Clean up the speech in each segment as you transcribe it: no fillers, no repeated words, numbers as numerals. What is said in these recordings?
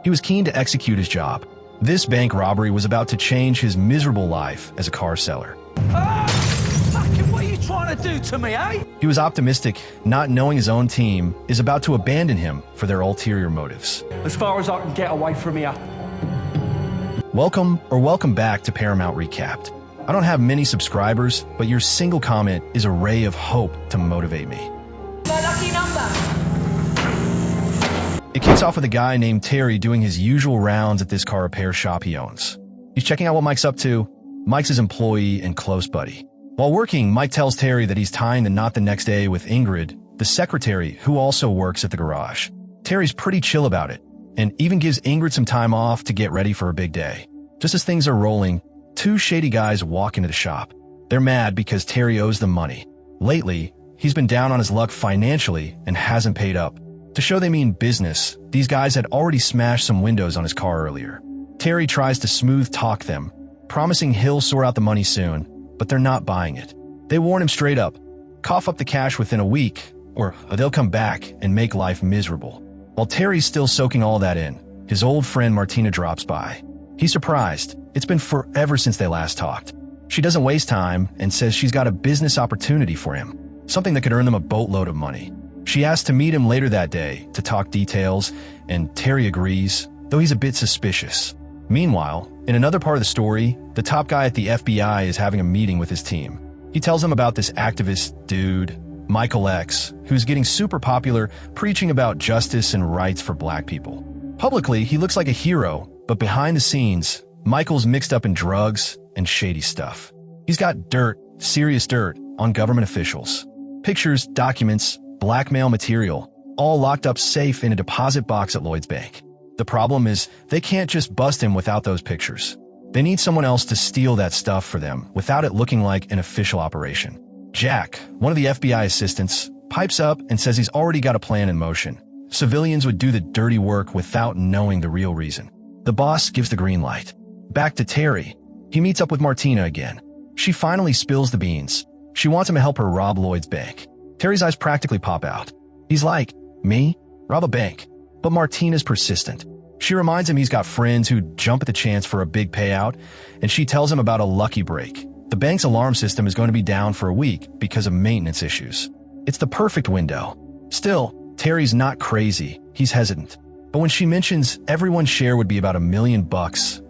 He was keen to execute his job. This bank robbery was about to change his miserable life as a car seller. Fucking what are you trying to do to me, eh? He was optimistic, not knowing his own team is about to abandon him for their ulterior motives. As far as I can get away from here. Welcome back to Paramount Recapped. I don't have many subscribers, but your single comment is a ray of hope to motivate me. My lucky number. It kicks off with a guy named Terry doing his usual rounds at this car repair shop he owns. He's checking out what Mike's up to. Mike's his employee and close buddy. While working, Mike tells Terry that he's tying the knot the next day with Ingrid, the secretary who also works at the garage. Terry's pretty chill about it, and even gives Ingrid some time off to get ready for a big day. Just as things are rolling, two shady guys walk into the shop. They're mad because Terry owes them money. Lately, he's been down on his luck financially and hasn't paid up. To show they mean business, these guys had already smashed some windows on his car earlier. Terry tries to smooth talk them, promising he'll sort out the money soon, but they're not buying it. They warn him straight up, cough up the cash within a week, or they'll come back and make life miserable. While Terry's still soaking all that in, his old friend Martina drops by. He's surprised. It's been forever since they last talked. She doesn't waste time and says she's got a business opportunity for him, something that could earn them a boatload of money. She asks to meet him later that day to talk details, and Terry agrees, though he's a bit suspicious. Meanwhile, in another part of the story, the top guy at the FBI is having a meeting with his team. He tells them about this activist dude, Michael X, who's getting super popular preaching about justice and rights for black people. Publicly, he looks like a hero, but behind the scenes, Michael's mixed up in drugs and shady stuff. He's got dirt, serious dirt, on government officials. Pictures, documents, blackmail material, all locked up safe in a deposit box at Lloyd's Bank. The problem is, they can't just bust him without those pictures. They need someone else to steal that stuff for them without it looking like an official operation. Jack, one of the FBI assistants, pipes up and says he's already got a plan in motion. Civilians would do the dirty work without knowing the real reason. The boss gives the green light. Back to Terry. He meets up with Martina again. She finally spills the beans. She wants him to help her rob Lloyd's Bank. Terry's eyes practically pop out. He's like, me? Rob a bank? But Martina's persistent. She reminds him he's got friends who jump at the chance for a big payout, and she tells him about a lucky break. The bank's alarm system is going to be down for a week because of maintenance issues. It's the perfect window. Still, Terry's not crazy. He's hesitant. But when she mentions everyone's share would be about $1 million,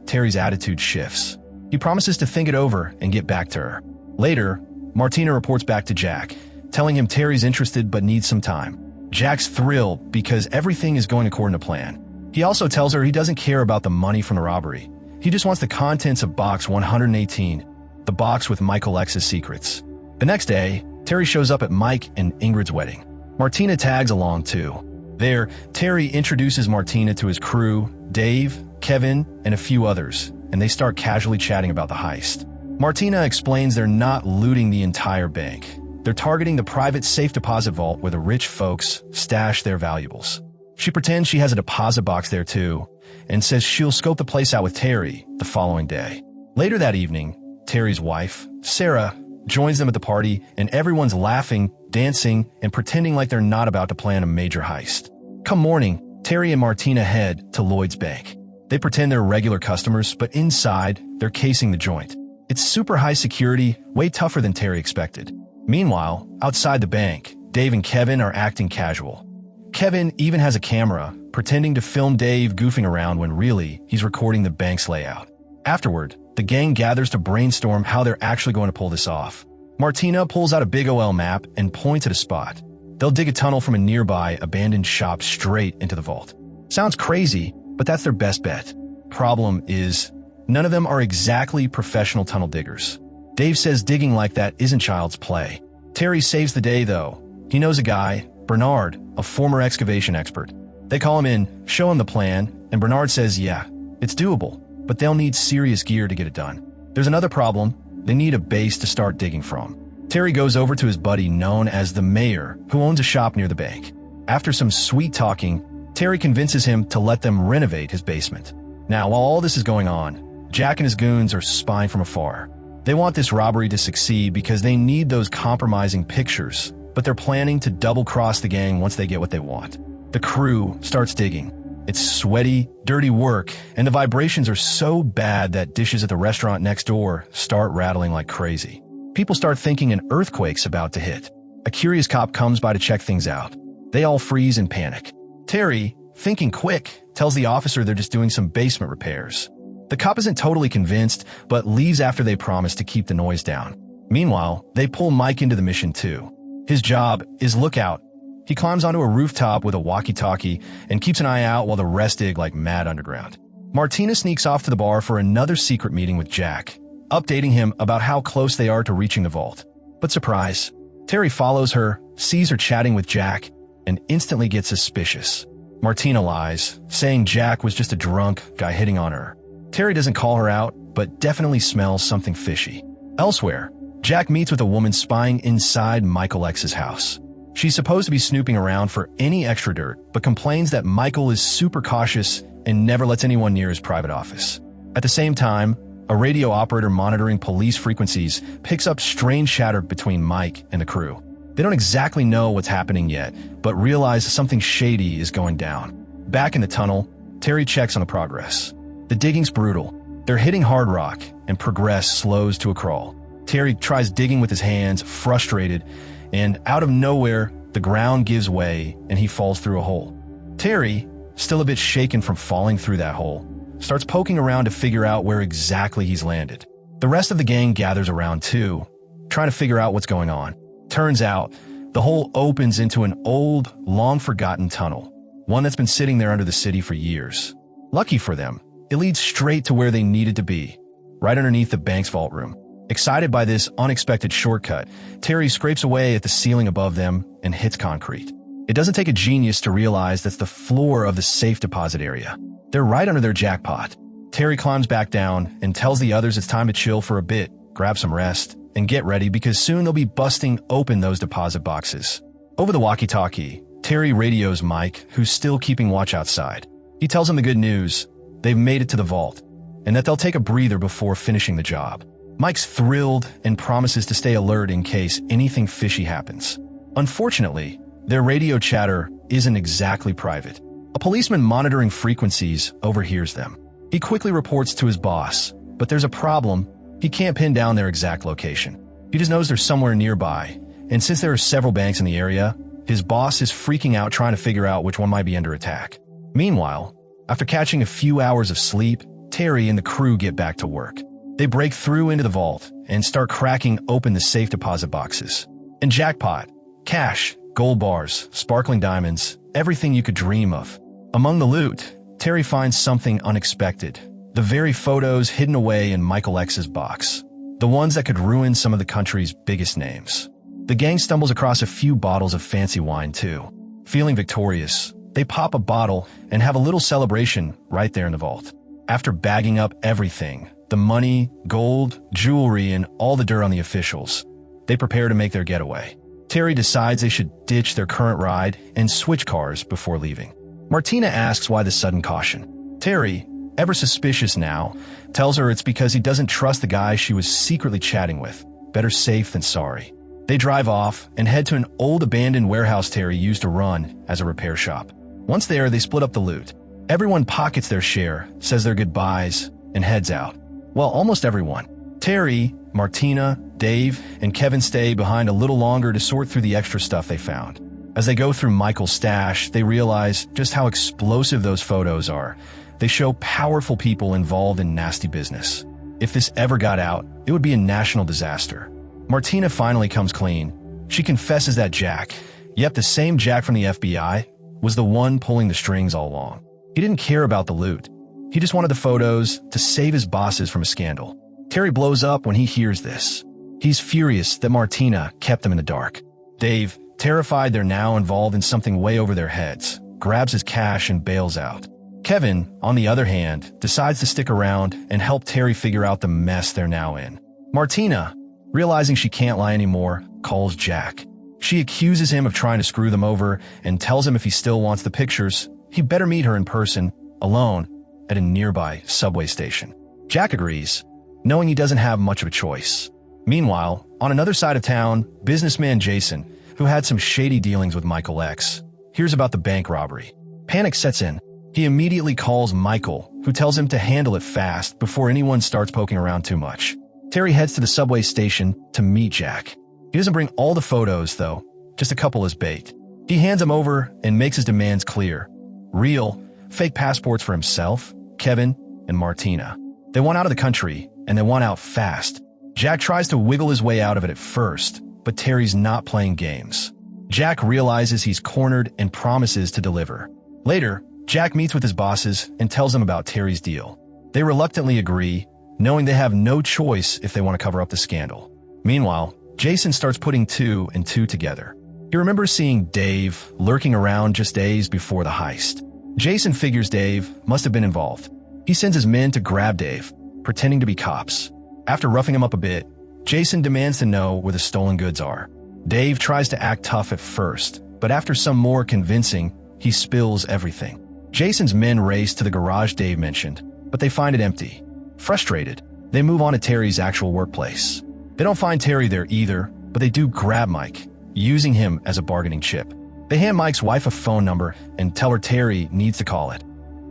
Terry's attitude shifts. He promises to think it over and get back to her. Later, Martina reports back to Jack, telling him Terry's interested but needs some time. Jack's thrilled because everything is going according to plan. He also tells her he doesn't care about the money from the robbery. He just wants the contents of box 118, the box with Michael X's secrets. The next day, Terry shows up at Mike and Ingrid's wedding. Martina tags along too. There, Terry introduces Martina to his crew, Dave, Kevin, and a few others, and they start casually chatting about the heist. Martina explains they're not looting the entire bank. They're targeting the private safe deposit vault where the rich folks stash their valuables. She pretends she has a deposit box there too, and says she'll scope the place out with Terry the following day. Later that evening, Terry's wife, Sarah, joins them at the party, and everyone's laughing, dancing, and pretending like they're not about to plan a major heist. Come morning, Terry and Martina head to Lloyd's Bank. They pretend they're regular customers, but inside, they're casing the joint. It's super high security, way tougher than Terry expected. Meanwhile, outside the bank, Dave and Kevin are acting casual. Kevin even has a camera, pretending to film Dave goofing around when really, he's recording the bank's layout. Afterward, the gang gathers to brainstorm how they're actually going to pull this off. Martina pulls out a big OL map and points at a spot. They'll dig a tunnel from a nearby abandoned shop straight into the vault. Sounds crazy, but that's their best bet. Problem is, none of them are exactly professional tunnel diggers. Dave says digging like that isn't child's play. Terry saves the day though. He knows a guy, Bernard, a former excavation expert. They call him in, show him the plan, and Bernard says yeah, it's doable, but they'll need serious gear to get it done. There's another problem. They need a base to start digging from. Terry goes over to his buddy known as the mayor, who owns a shop near the bank. After some sweet talking, Terry convinces him to let them renovate his basement. Now, while all this is going on, Jack and his goons are spying from afar. They want this robbery to succeed because they need those compromising pictures, but they're planning to double-cross the gang once they get what they want. The crew starts digging. It's sweaty, dirty work, and the vibrations are so bad that dishes at the restaurant next door start rattling like crazy. People start thinking an earthquake's about to hit. A curious cop comes by to check things out. They all freeze in panic. Terry, thinking quick, tells the officer they're just doing some basement repairs. The cop isn't totally convinced, but leaves after they promise to keep the noise down. Meanwhile, they pull Mike into the mission too. His job is lookout. He climbs onto a rooftop with a walkie-talkie and keeps an eye out while the rest dig like mad underground. Martina sneaks off to the bar for another secret meeting with Jack, updating him about how close they are to reaching the vault. But surprise, Terry follows her, sees her chatting with Jack, and instantly gets suspicious. Martina lies, saying Jack was just a drunk guy hitting on her. Terry doesn't call her out, but definitely smells something fishy. Elsewhere, Jack meets with a woman spying inside Michael X's house. She's supposed to be snooping around for any extra dirt, but complains that Michael is super cautious and never lets anyone near his private office. At the same time, a radio operator monitoring police frequencies picks up strange chatter between Mike and the crew. They don't exactly know what's happening yet, but realize something shady is going down. Back in the tunnel, Terry checks on the progress. The digging's brutal. They're hitting hard rock, and progress slows to a crawl. Terry tries digging with his hands, frustrated, and out of nowhere, the ground gives way and he falls through a hole. Terry, still a bit shaken from falling through that hole, starts poking around to figure out where exactly he's landed. The rest of the gang gathers around too, trying to figure out what's going on. Turns out, the hole opens into an old, long-forgotten tunnel, one that's been sitting there under the city for years. Lucky for them, it leads straight to where they needed to be, right underneath the bank's vault room. Excited by this unexpected shortcut, Terry scrapes away at the ceiling above them and hits concrete. It doesn't take a genius to realize that's the floor of the safe deposit area. They're right under their jackpot. Terry climbs back down and tells the others it's time to chill for a bit, grab some rest, and get ready because soon they'll be busting open those deposit boxes. Over the walkie-talkie, Terry radios Mike, who's still keeping watch outside. He tells him the good news, they've made it to the vault, and that they'll take a breather before finishing the job. Mike's thrilled and promises to stay alert in case anything fishy happens. Unfortunately, their radio chatter isn't exactly private. A policeman monitoring frequencies overhears them. He quickly reports to his boss, but there's a problem. He can't pin down their exact location. He just knows they're somewhere nearby, and since there are several banks in the area, his boss is freaking out trying to figure out which one might be under attack. Meanwhile, after catching a few hours of sleep, Terry and the crew get back to work. They break through into the vault and start cracking open the safe deposit boxes. And jackpot, cash, gold bars, sparkling diamonds, everything you could dream of. Among the loot, Terry finds something unexpected. The very photos hidden away in Michael X's box. The ones that could ruin some of the country's biggest names. The gang stumbles across a few bottles of fancy wine too. Feeling victorious, they pop a bottle and have a little celebration right there in the vault. After bagging up everything, the money, gold, jewelry, and all the dirt on the officials, they prepare to make their getaway. Terry decides they should ditch their current ride and switch cars before leaving. Martina asks why the sudden caution. Terry, ever suspicious now, tells her it's because he doesn't trust the guy she was secretly chatting with. Better safe than sorry. They drive off and head to an old abandoned warehouse Terry used to run as a repair shop. Once there, they split up the loot. Everyone pockets their share, says their goodbyes, and heads out. Well, almost everyone. Terry, Martina, Dave, and Kevin stay behind a little longer to sort through the extra stuff they found. As they go through Michael's stash, they realize just how explosive those photos are. They show powerful people involved in nasty business. If this ever got out, it would be a national disaster. Martina finally comes clean. She confesses that Jack, yep, the same Jack from the FBI, was the one pulling the strings all along. He didn't care about the loot. He just wanted the photos to save his bosses from a scandal. Terry blows up when he hears this. He's furious that Martina kept them in the dark. Dave, terrified they're now involved in something way over their heads, grabs his cash and bails out. Kevin, on the other hand, decides to stick around and help Terry figure out the mess they're now in. Martina, realizing she can't lie anymore, calls Jack. She accuses him of trying to screw them over and tells him if he still wants the pictures, he better meet her in person, alone, at a nearby subway station. Jack agrees, knowing he doesn't have much of a choice. Meanwhile, on another side of town, businessman Jason, who had some shady dealings with Michael X, hears about the bank robbery. Panic sets in. He immediately calls Michael, who tells him to handle it fast before anyone starts poking around too much. Terry heads to the subway station to meet Jack. He doesn't bring all the photos, though, just a couple as bait. He hands them over and makes his demands clear. Real, fake passports for himself, Kevin, and Martina. They want out of the country, and they want out fast. Jack tries to wiggle his way out of it at first, but Terry's not playing games. Jack realizes he's cornered and promises to deliver. Later, Jack meets with his bosses and tells them about Terry's deal. They reluctantly agree, knowing they have no choice if they want to cover up the scandal. Meanwhile, Jason starts putting two and two together. He remembers seeing Dave lurking around just days before the heist. Jason figures Dave must have been involved. He sends his men to grab Dave, pretending to be cops. After roughing him up a bit, Jason demands to know where the stolen goods are. Dave tries to act tough at first, but after some more convincing, he spills everything. Jason's men race to the garage Dave mentioned, but they find it empty. Frustrated, they move on to Terry's actual workplace. They don't find Terry there either, but they do grab Mike, using him as a bargaining chip. They hand Mike's wife a phone number and tell her Terry needs to call it,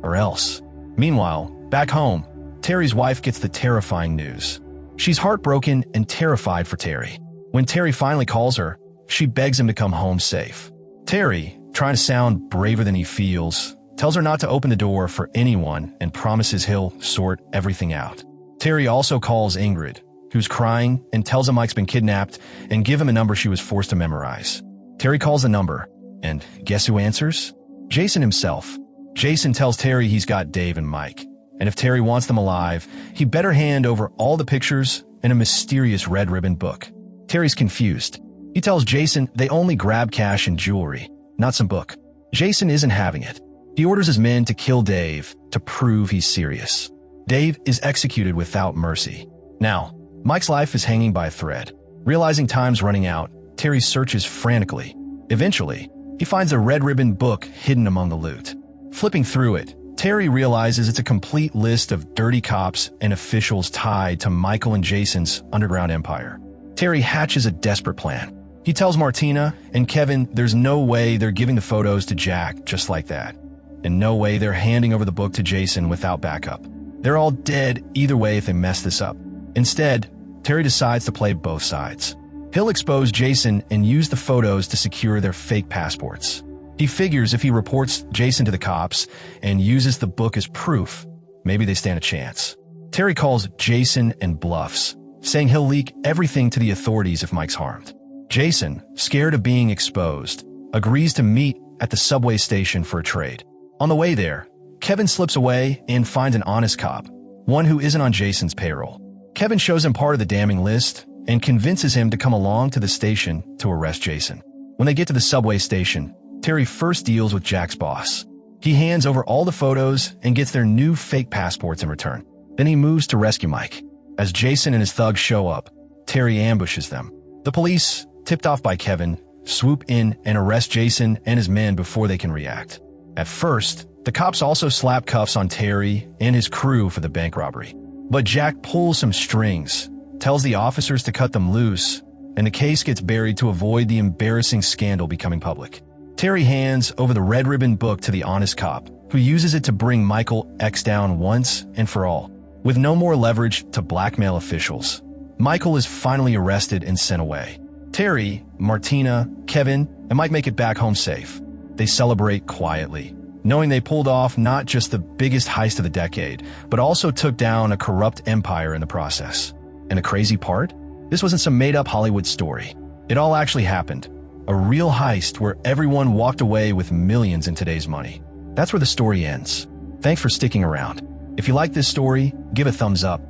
or else. Meanwhile, back home, Terry's wife gets the terrifying news. She's heartbroken and terrified for Terry. When Terry finally calls her, she begs him to come home safe. Terry, trying to sound braver than he feels, tells her not to open the door for anyone and promises he'll sort everything out. Terry also calls Ingrid, who's crying, and tells him Mike's been kidnapped and give him a number she was forced to memorize. Terry calls the number, and guess who answers? Jason himself. Jason tells Terry he's got Dave and Mike, and if Terry wants them alive, he better hand over all the pictures and a mysterious red ribbon book. Terry's confused. He tells Jason they only grab cash and jewelry, not some book. Jason isn't having it. He orders his men to kill Dave to prove he's serious. Dave is executed without mercy. Now, Mike's life is hanging by a thread. Realizing time's running out, Terry searches frantically. Eventually, he finds a red ribbon book hidden among the loot. Flipping through it, Terry realizes it's a complete list of dirty cops and officials tied to Michael and Jason's underground empire. Terry hatches a desperate plan. He tells Martina and Kevin there's no way they're giving the photos to Jack just like that, and no way they're handing over the book to Jason without backup. They're all dead either way if they mess this up. Instead, Terry decides to play both sides. He'll expose Jason and use the photos to secure their fake passports. He figures if he reports Jason to the cops and uses the book as proof, maybe they stand a chance. Terry calls Jason and bluffs, saying he'll leak everything to the authorities if Mike's harmed. Jason, scared of being exposed, agrees to meet at the subway station for a trade. On the way there, Kevin slips away and finds an honest cop, one who isn't on Jason's payroll. Kevin shows him part of the damning list and convinces him to come along to the station to arrest Jason. When they get to the subway station, Terry first deals with Jack's boss. He hands over all the photos and gets their new fake passports in return. Then he moves to rescue Mike. As Jason and his thugs show up, Terry ambushes them. The police, tipped off by Kevin, swoop in and arrest Jason and his men before they can react. At first, the cops also slap cuffs on Terry and his crew for the bank robbery. But Jack pulls some strings, tells the officers to cut them loose, and the case gets buried to avoid the embarrassing scandal becoming public. Terry hands over the red ribbon book to the honest cop, who uses it to bring Michael X down once and for all. With no more leverage to blackmail officials, Michael is finally arrested and sent away. Terry, Martina, Kevin, and Mike make it back home safe. They celebrate quietly, knowing they pulled off not just the biggest heist of the decade, but also took down a corrupt empire in the process. And the crazy part? This wasn't some made-up Hollywood story. It all actually happened. A real heist where everyone walked away with millions in today's money. That's where the story ends. Thanks for sticking around. If you like this story, give a thumbs up